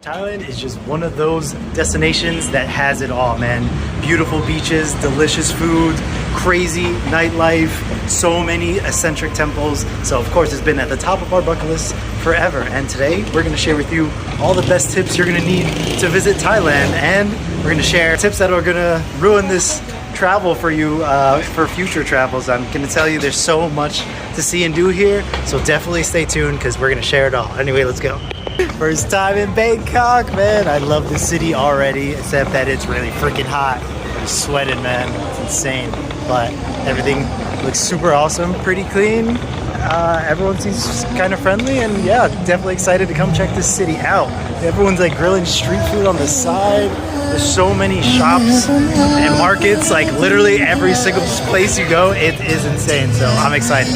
Thailand is just one of those destinations that has it all, man. Beautiful beaches, delicious food, crazy nightlife, so many eccentric temples. So of course it's been at the top of our bucket list forever. And today we're gonna share with you all the best tips you're gonna need to visit Thailand. And we're gonna share tips that are gonna ruin this travel for you for future travels. I'm gonna tell you there's so much to see and do here. So definitely stay tuned because we're gonna share it all. Anyway, let's go. First time in Bangkok, man. I love the city already, except that it's really freaking hot. I'm sweating, man. It's insane. But everything looks super awesome, pretty clean. Everyone seems kind of friendly, and yeah, definitely excited to come check this city out. Everyone's like grilling street food on the side. There's so many shops and markets, like literally every single place you go, it is insane. So I'm excited.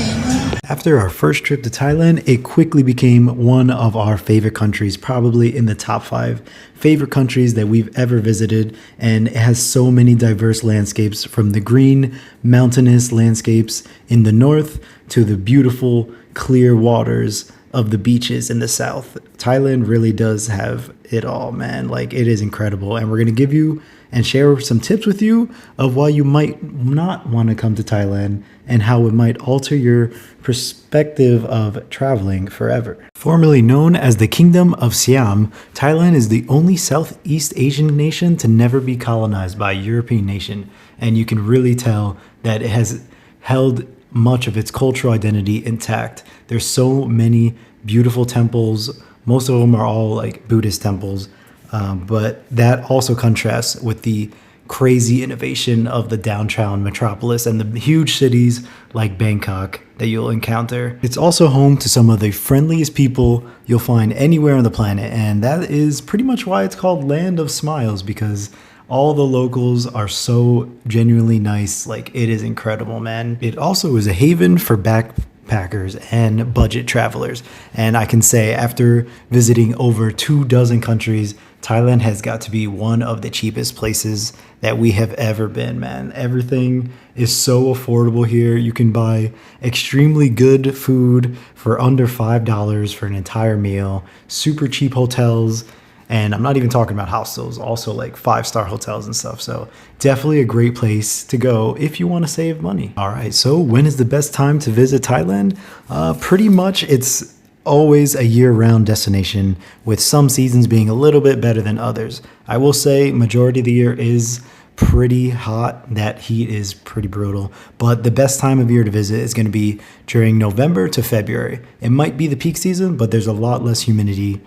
After our first trip to Thailand, it quickly became one of our favorite countries, probably in the top 5 favorite countries that we've ever visited. And it has so many diverse landscapes, from the green, mountainous landscapes in the north to the beautiful, clear waters of the beaches in the south. Thailand really does have it all, man. Like, it is incredible. And we're going to give you and share some tips with you of why you might not want to come to Thailand and how it might alter your perspective of traveling forever. Formerly known as the Kingdom of Siam, Thailand is the only Southeast Asian nation to never be colonized by a European nation. And you can really tell that it has held much of its cultural identity intact. There's so many beautiful temples. Most of them are all like Buddhist temples. But that also contrasts with the crazy innovation of the downtown metropolis and the huge cities like Bangkok that you'll encounter. It's also home to some of the friendliest people you'll find anywhere on the planet. And that is pretty much why it's called Land of Smiles, because all the locals are so genuinely nice. Like, it is incredible, man. It also is a haven for backpackers and budget travelers. And I can say, after visiting over 24 countries, Thailand has got to be one of the cheapest places that we have ever been, man. Everything is so affordable here. You can buy extremely good food for under $5 for an entire meal, super cheap hotels, and I'm not even talking about hostels, also like 5-star hotels and stuff. So definitely a great place to go if you want to save money. All right, so when is the best time to visit Thailand? Pretty much it's always a year-round destination, with some seasons being a little bit better than others. I will say majority of the year is pretty hot. That heat is pretty brutal, but the best time of year to visit is going to be during November to February. It might be the peak season, but there's a lot less humidity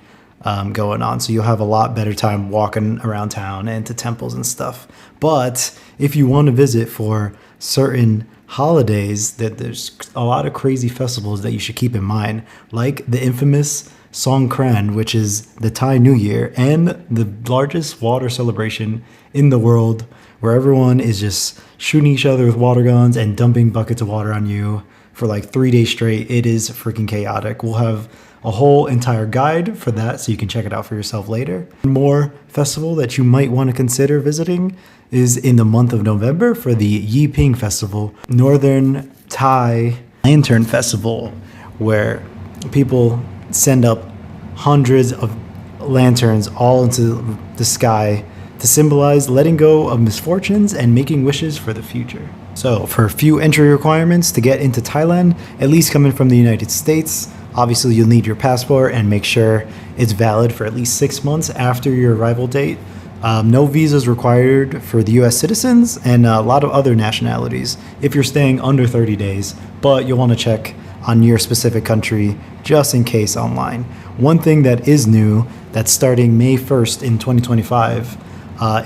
going on, so you'll have a lot better time walking around town and to temples and stuff. But if you want to visit for certain holidays, that there's a lot of crazy festivals that you should keep in mind, like the infamous Songkran, which is the Thai New Year and the largest water celebration in the world, where everyone is just shooting each other with water guns and dumping buckets of water on you for like 3 days straight. It is freaking chaotic. We'll have a whole entire guide for that, so you can check it out for yourself later. One more festival that you might want to consider visiting is in the month of November for the Yiping Festival, Northern Thai Lantern Festival, where people send up hundreds of lanterns all into the sky to symbolize letting go of misfortunes and making wishes for the future. So for a few entry requirements to get into Thailand, at least coming from the United States, obviously you'll need your passport and make sure it's valid for at least 6 months after your arrival date. No visas required for the US citizens and a lot of other nationalities if you're staying under 30 days, but you'll want to check on your specific country just in case online. One thing that is new that's starting May 1st in 2025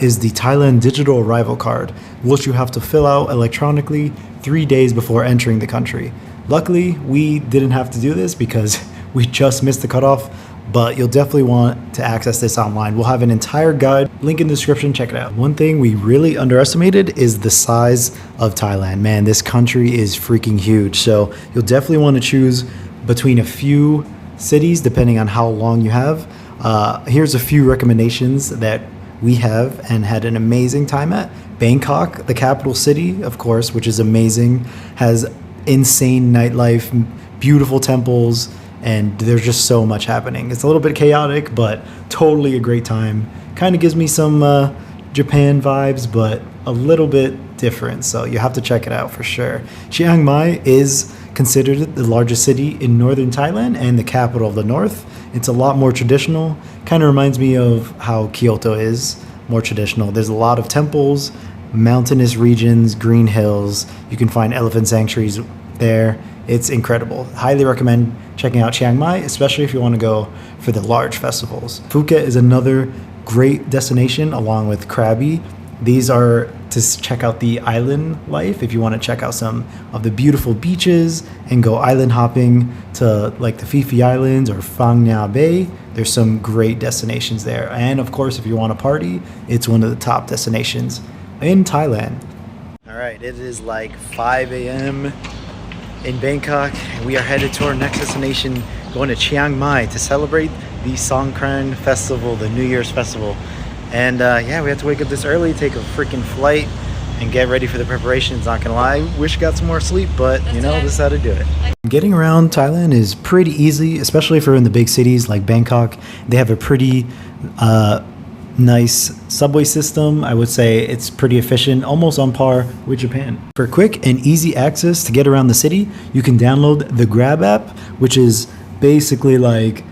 is the Thailand digital arrival card, which you have to fill out electronically 3 days before entering the country. Luckily, we didn't have to do this because we just missed the cutoff, but you'll definitely want to access this online. We'll have an entire guide, link in the description, check it out. One thing we really underestimated is the size of Thailand. Man, this country is freaking huge. So you'll definitely want to choose between a few cities depending on how long you have. Here's a few recommendations that we have and had an amazing time at. Bangkok, the capital city, of course, which is amazing, has insane nightlife, beautiful temples, and there's just so much happening. It's a little bit chaotic, but totally a great time. Kind of gives me some Japan vibes, but a little bit different, so you have to check it out for sure. Chiang Mai is considered the largest city in northern Thailand and the capital of the north. It's a lot more traditional. Kind of reminds me of how Kyoto is, more traditional. There's a lot of temples, mountainous regions, green hills. You can find elephant sanctuaries there. It's incredible. Highly recommend checking out Chiang Mai, especially if you want to go for the large festivals. Phuket is another great destination along with Krabi. These are to check out the island life if you want to check out some of the beautiful beaches and go island hopping to like the Phi Phi Islands or Phang Nga Bay. There's some great destinations there. And of course, if you want to party, it's one of the top destinations in Thailand. All right, it is like 5 a.m. in Bangkok. We are headed to our next destination, going to Chiang Mai to celebrate the Songkran Festival, the New Year's Festival. And yeah, we have to wake up this early, take a freaking flight, and get ready for the preparations. Not gonna lie, wish I got some more sleep, but you know, this is how to do it. Getting around Thailand is pretty easy, especially if you're in the big cities like Bangkok. They have a pretty nice subway system. I would say it's pretty efficient, almost on par with Japan. For quick and easy access to get around the city, you can download the Grab app, which is basically like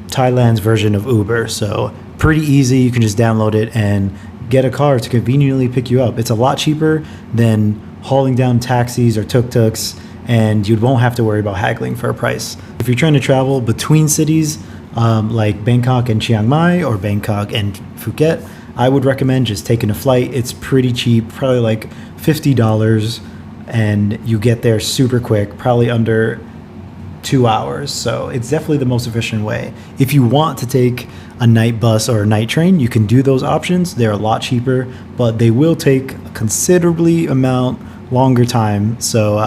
Thailand's version of Uber. So pretty easy. You can just download it and get a car to conveniently pick you up. It's a lot cheaper than hauling down taxis or tuk-tuks, and you won't have to worry about haggling for a price. If you're trying to travel between cities like Bangkok and Chiang Mai or Bangkok and Phuket, I would recommend just taking a flight. It's pretty cheap, probably like $50, and you get there super quick, probably under 2 hours. So it's definitely the most efficient way. If you want to take a night bus or a night train, you can do those options. They're a lot cheaper, but they will take a considerably amount longer time. So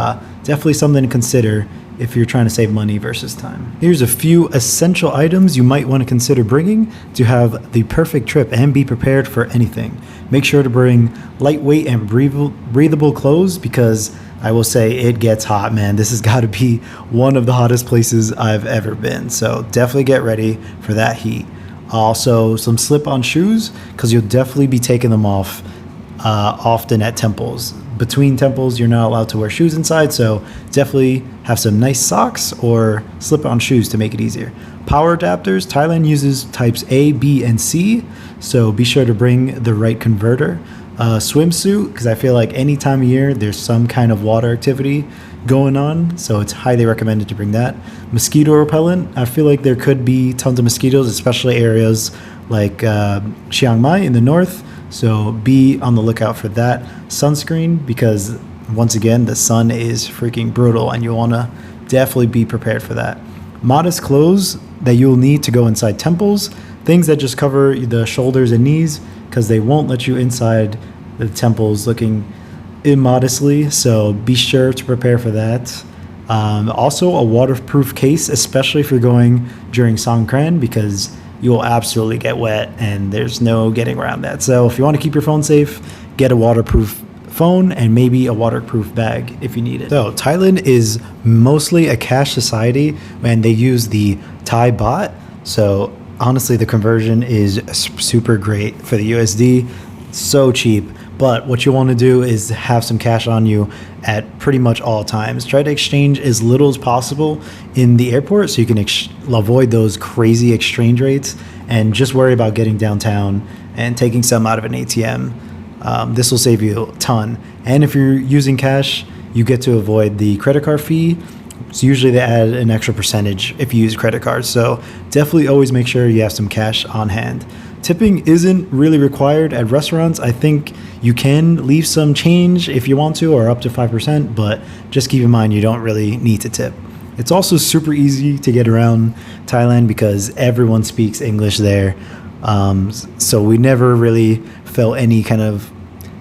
definitely something to consider if you're trying to save money versus time. Here's a few essential items you might want to consider bringing to have the perfect trip and be prepared for anything. Make sure to bring lightweight and breathable clothes, because I will say it gets hot, man. This has got to be one of the hottest places I've ever been. So definitely get ready for that heat. Also, some slip-on shoes, because you'll definitely be taking them off often at temples. Between temples, you're not allowed to wear shoes inside, so definitely have some nice socks or slip-on shoes to make it easier. Power adapters, Thailand uses types A, B, and C, so be sure to bring the right converter. Swimsuit, because I feel like any time of year there's some kind of water activity going on, so it's highly recommended to bring that. Mosquito repellent, I feel like there could be tons of mosquitoes, especially areas like Chiang Mai in the north, so be on the lookout for that. Sunscreen, because once again the sun is freaking brutal and you want to definitely be prepared for that. Modest clothes that you'll need to go inside temples, things that just cover the shoulders and knees, because they won't let you inside the temples looking immodestly, so be sure to prepare for that. Also a waterproof case, especially if you're going during Songkran, because you will absolutely get wet and there's no getting around that. So if you want to keep your phone safe, get a waterproof phone and maybe a waterproof bag if you need it. So Thailand is mostly a cash society and they use the Thai baht, so honestly the conversion is super great for the USD, so cheap. But what you want to do is have some cash on you at pretty much all times. Try to exchange as little as possible in the airport so you can avoid those crazy exchange rates, and just worry about getting downtown and taking some out of an ATM. This will save you a ton. And if you're using cash, you get to avoid the credit card fee. So usually they add an extra percentage if you use credit cards. So definitely always make sure you have some cash on hand. Tipping isn't really required at restaurants. I think you can leave some change if you want to, or up to 5%, but just keep in mind you don't really need to tip. It's also super easy to get around Thailand because everyone speaks English there. So we never really felt any kind of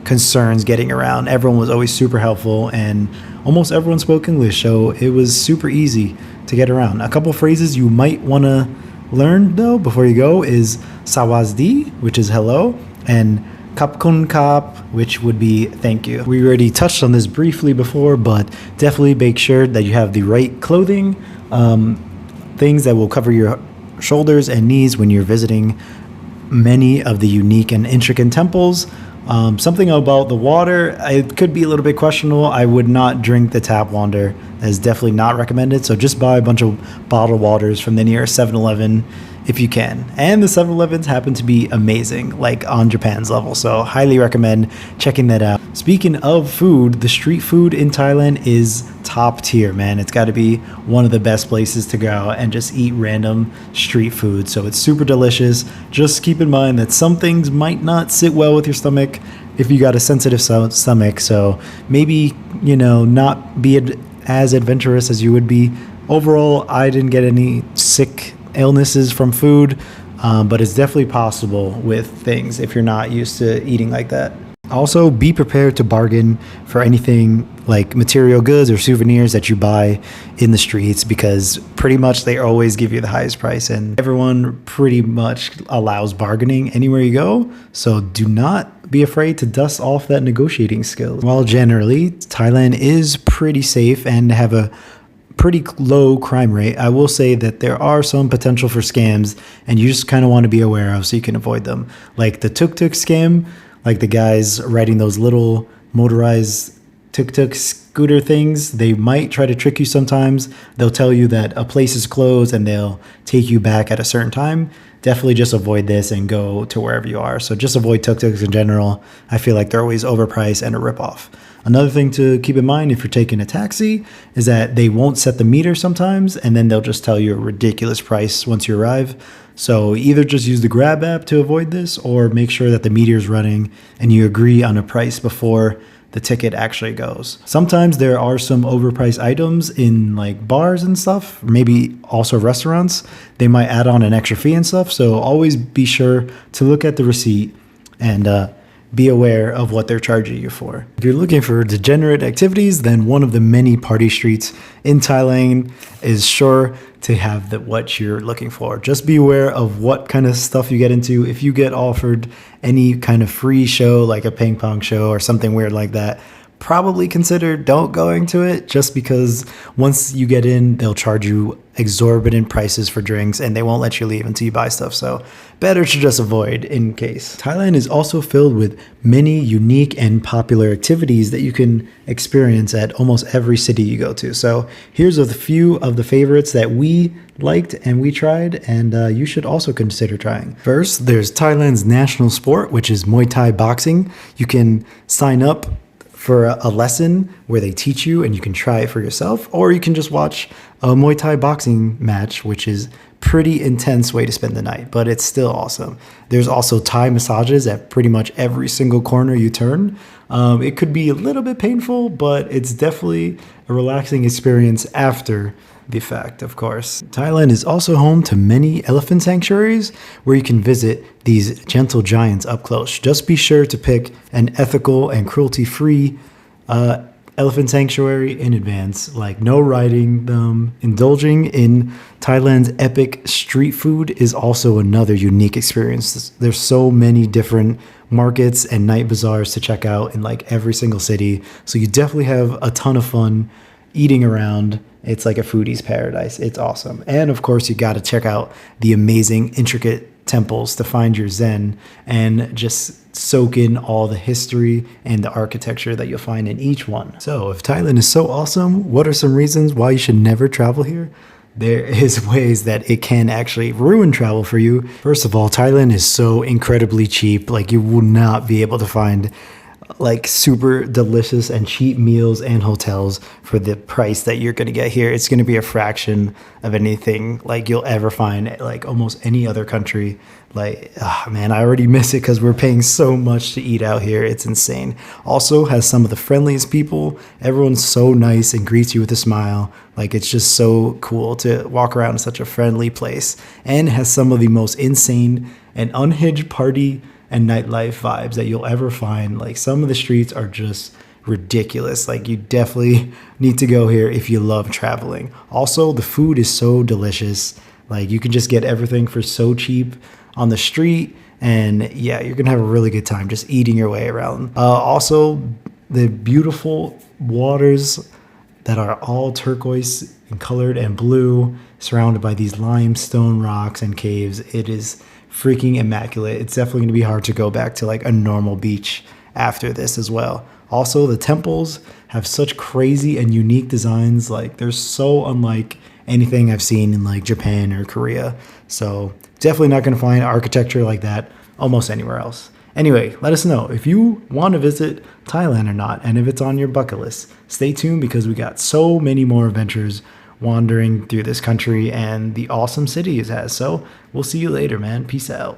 concerns getting around. Everyone was always super helpful and almost everyone spoke English, so it was super easy to get around. A couple phrases you might want to learn though before you go is Sawasdi, which is hello, and Kapkun Kap, which would be thank you. We already touched on this briefly before, but definitely make sure that you have the right clothing. things that will cover your shoulders and knees when you're visiting many of the unique and intricate temples. Something about the water, it could be a little bit questionable. I would not drink the tap water. That is definitely not recommended. So just buy a bunch of bottled waters from the nearest 7-Eleven if you can. And the 7-Elevens happen to be amazing, like on Japan's level. So highly recommend checking that out. Speaking of food, the street food in Thailand is top tier, man. It's got to be one of the best places to go and just eat random street food. So it's super delicious. Just keep in mind that some things might not sit well with your stomach if you got a sensitive stomach. So maybe, not be as adventurous as you would be. Overall, I didn't get any sick illnesses from food, but it's definitely possible with things if you're not used to eating like that. Also, be prepared to bargain for anything like material goods or souvenirs that you buy in the streets, because pretty much they always give you the highest price, and everyone pretty much allows bargaining anywhere you go. So do not be afraid to dust off that negotiating skill. While generally Thailand is pretty safe and have a pretty low crime rate, I will say that there are some potential for scams, and you just kind of want to be aware of so you can avoid them. Like the tuk-tuk scam, like the guys riding those little motorized tuk-tuk scooter things, they might try to trick you sometimes. They'll tell you that a place is closed and they'll take you back at a certain time. Definitely just avoid this and go to wherever you are. So just avoid tuk-tuks in general. I feel like they're always overpriced and a ripoff. Another thing to keep in mind if you're taking a taxi is that they won't set the meter sometimes, and then they'll just tell you a ridiculous price once you arrive. So either just use the Grab app to avoid this, or make sure that the meter is running and you agree on a price before the ticket actually goes. Sometimes there are some overpriced items in like bars and stuff, maybe also restaurants. They might add on an extra fee and stuff. So always be sure to look at the receipt and be aware of what they're charging you for. If you're looking for degenerate activities, then one of the many party streets in Thailand is sure to have what you're looking for. Just be aware of what kind of stuff you get into. If you get offered any kind of free show, like a ping pong show or something weird like that, probably consider don't going to it, just because once you get in, they'll charge you exorbitant prices for drinks and they won't let you leave until you buy stuff. So better to just avoid in case. Thailand is also filled with many unique and popular activities that you can experience at almost every city you go to. So here's a few of the favorites that we liked and we tried, and you should also consider trying. First, there's Thailand's national sport, which is Muay Thai boxing. You can sign up for a lesson where they teach you and you can try it for yourself, or you can just watch a Muay Thai boxing match, which is pretty intense way to spend the night, but it's still awesome. There's also Thai massages at pretty much every single corner you turn. It could be a little bit painful, but it's definitely a relaxing experience after the fact, of course. Thailand is also home to many elephant sanctuaries where you can visit these gentle giants up close. Just be sure to pick an ethical and cruelty-free elephant sanctuary in advance, like no riding them. Indulging in Thailand's epic street food is also another unique experience. There's so many different markets and night bazaars to check out in like every single city. So you definitely have a ton of fun eating around. It's like a foodie's paradise. It's awesome. And of course, you got to check out the amazing, intricate temples to find your zen and just soak in all the history and the architecture that you'll find in each one. So if Thailand is so awesome, what are some reasons why you should never travel here? There is ways that it can actually ruin travel for you. First of all, Thailand is so incredibly cheap. Like you will not be able to find like super delicious and cheap meals and hotels for the price that you're going to get here. It's going to be a fraction of anything like you'll ever find at like almost any other country. Like, man, I already miss it because we're paying so much to eat out here. It's insane. Also has some of the friendliest people. Everyone's so nice and greets you with a smile. Like, it's just so cool to walk around in such a friendly place, and has some of the most insane and unhinged party and nightlife vibes that you'll ever find. Like, some of the streets are just ridiculous. Like, you definitely need to go here if you love traveling. Also, the food is so delicious. Like, you can just get everything for so cheap on the street, and yeah, you're gonna have a really good time just eating your way around. Also, the beautiful waters that are all turquoise and colored and blue, surrounded by these limestone rocks and caves. It is freaking immaculate. It's definitely going to be hard to go back to like a normal beach after this as well. Also, the temples have such crazy and unique designs. Like, they're so unlike anything I've seen in like Japan or Korea. So definitely not going to find architecture like that almost anywhere else. Anyway, let us know if you want to visit Thailand or not, and if it's on your bucket list. Stay tuned because we got so many more adventures wandering through this country and the awesome city it has. So we'll see you later, man. Peace out.